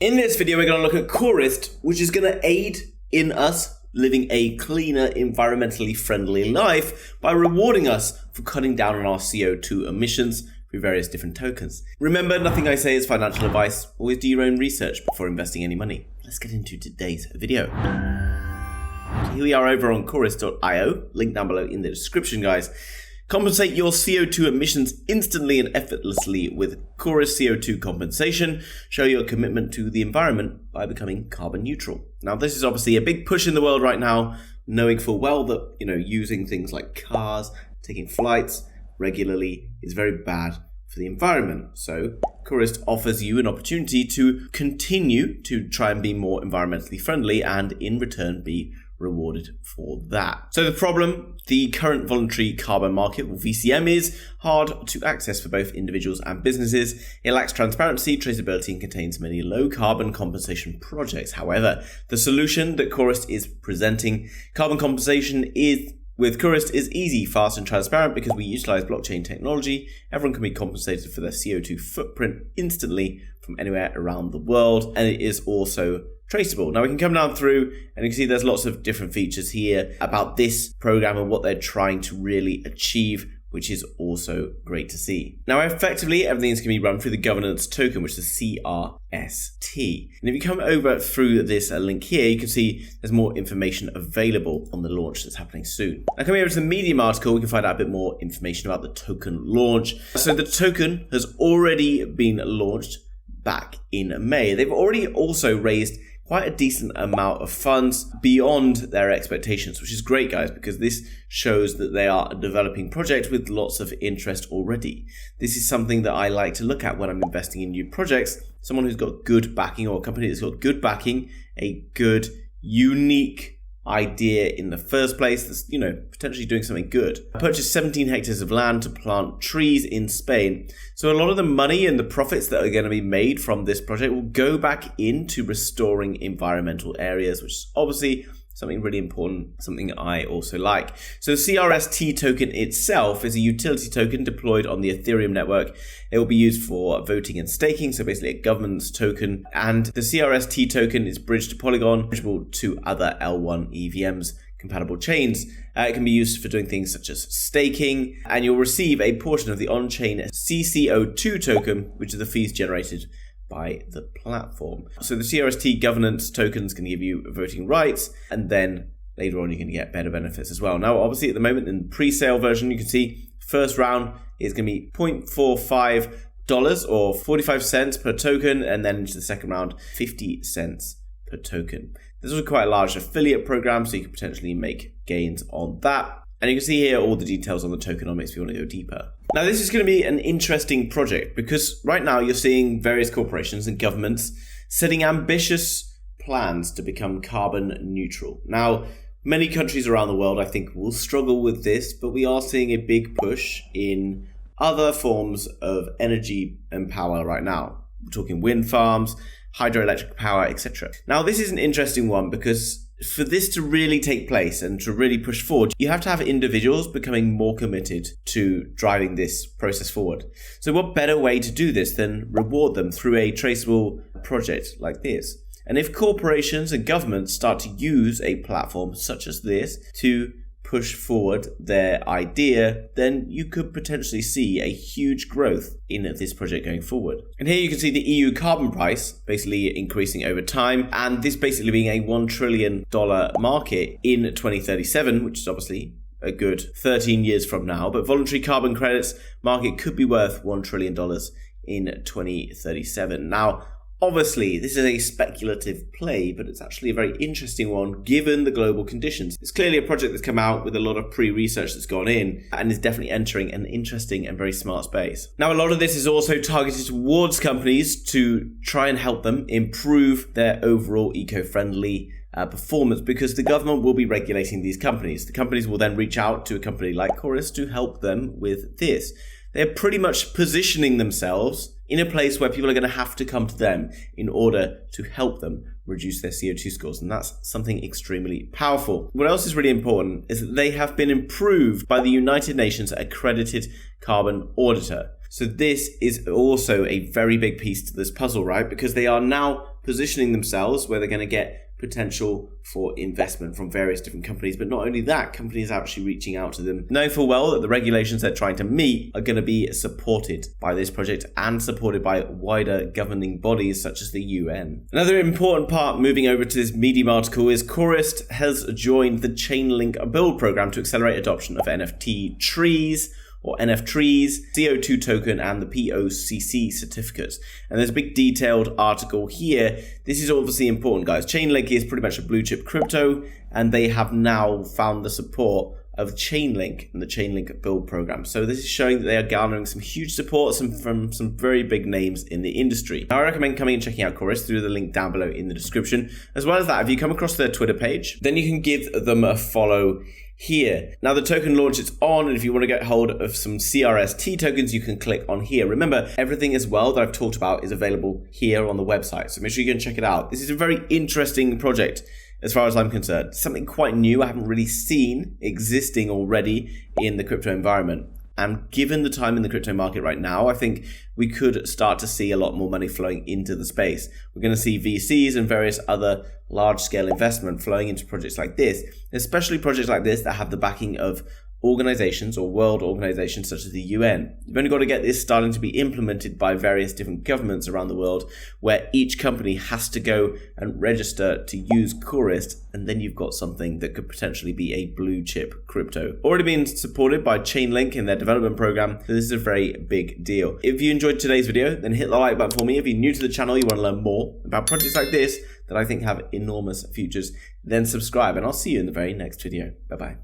In this video, we're going to look at Coorest, which is going to aid in us living a cleaner, environmentally friendly life by rewarding us for cutting down on our CO2 emissions through various different tokens. Remember, nothing I say is financial advice. Always do your own research before investing any money. Let's get into today's video. So here we are over on Coorest.io, link down below in the description, guys. Compensate your CO2 emissions instantly and effortlessly with Coorest CO2 compensation. Show your commitment to the environment by becoming carbon neutral. Now, this is obviously a big push in the world right now, knowing full well that, using things like cars, taking flights regularly is very bad for the environment. So Coorest offers you an opportunity to continue to try and be more environmentally friendly and in return be rewarded for that. So the problem, the current voluntary carbon market, or VCM, is hard to access for both individuals and businesses. It lacks transparency, traceability, and contains many low carbon compensation projects. However, the solution that Coorest is presenting, carbon compensation, with Coorest is easy, fast, and transparent because we utilize blockchain technology. Everyone can be compensated for their CO2 footprint instantly from anywhere around the world, and it is also traceable. Now we can come down through and you can see there's lots of different features here about this program and what they're trying to really achieve, which is also great to see. Now effectively everything's going to be run through the governance token, which is CRST. And if you come over through this link here, you can see there's more information available on the launch that's happening soon. Now coming over to the Medium article, we can find out a bit more information about the token launch. So the token has already been launched back in May. They've already also raised quite a decent amount of funds beyond their expectations, which is great, guys, because this shows that they are a developing project with lots of interest already. This is something that I like to look at when I'm investing in new projects. Someone who's got good backing, or a company that's got good backing, a good, unique idea in the first place that's, potentially doing something good. I purchased 17 hectares of land to plant trees in Spain. So a lot of the money and the profits that are going to be made from this project will go back into restoring environmental areas, which is obviously something really important, something I also like. So the CRST token itself is a utility token deployed on the Ethereum network. It will be used for voting and staking, so basically a governance token. And the CRST token is bridged to Polygon, bridgeable to other L1 EVMs compatible chains. It can be used for doing things such as staking, and you'll receive a portion of the on-chain CCO2 token, which are the fees generated by the platform. So the CRST governance token is going to give you voting rights, and then later on you're going to get better benefits as well. Now obviously at the moment in the pre-sale version, you can see first round is going to be $0.45 or 45 cents per token, and then into the second round 50 cents per token. This is quite a large affiliate program, so you can potentially make gains on that. And you can see here all the details on the tokenomics if you want to go deeper. Now this is going to be an interesting project because right now you're seeing various corporations and governments setting ambitious plans to become carbon neutral. Now, many countries around the world I think will struggle with this, but we are seeing a big push in other forms of energy and power right now. We're talking wind farms, hydroelectric power, etc. Now this is an interesting one because for this to really take place and to really push forward, you have to have individuals becoming more committed to driving this process forward. So what better way to do this than reward them through a traceable project like this? And if corporations and governments start to use a platform such as this to push forward their idea, then you could potentially see a huge growth in this project going forward. And here you can see the EU carbon price basically increasing over time, and this basically being a $1 trillion market in 2037, which is obviously a good 13 years from now. But voluntary carbon credits market could be worth $1 trillion in 2037. Now, obviously, this is a speculative play, but it's actually a very interesting one given the global conditions. It's clearly a project that's come out with a lot of pre-research that's gone in and is definitely entering an interesting and very smart space. Now, a lot of this is also targeted towards companies to try and help them improve their overall eco-friendly performance because the government will be regulating these companies. The companies will then reach out to a company like Coorest to help them with this. They're pretty much positioning themselves in a place where people are going to have to come to them in order to help them reduce their CO2 scores. And that's something extremely powerful. What else is really important is that they have been improved by the United Nations accredited carbon auditor. So this is also a very big piece to this puzzle, right? Because they are now positioning themselves where they're going to get potential for investment from various different companies. But not only that, companies are actually reaching out to them, knowing full well that the regulations they're trying to meet are going to be supported by this project and supported by wider governing bodies such as the UN. Another important part moving over to this Medium article is Coorest has joined the Chainlink Build program to accelerate adoption of NFT trees, or NF trees, CO2 token, and the POCC certificates. And there's a big detailed article here. This is obviously important, guys. Chainlink is pretty much a blue chip crypto, and they have now found the support of Chainlink and the Chainlink Build program. So this is showing that they are garnering some huge support from some very big names in the industry. Now, I recommend coming and checking out Coorest through the link down below in the description. As well as that, if you come across their Twitter page, then you can give them a follow here. Now the token launch is on, and if you want to get hold of some CRST tokens, you can click on here. Remember, everything as well that I've talked about is available here on the website, so make sure you can check it out. This is a very interesting project as far as I'm concerned. Something quite new I haven't really seen existing already in the crypto environment. And given the time in the crypto market right now, I think we could start to see a lot more money flowing into the space. We're going to see VCs and various other large-scale investment flowing into projects like this, especially projects like this that have the backing of organizations or world organizations such as the UN. You've only got to get this starting to be implemented by various different governments around the world, where each company has to go and register to use Coorest, and then you've got something that could potentially be a blue chip crypto. Already being supported by Chainlink in their development program, so this is a very big deal. If you enjoyed today's video, then hit the like button for me. If you're new to the channel, you want to learn more about projects like this that I think have enormous futures, then subscribe, and I'll see you in the very next video. Bye-bye.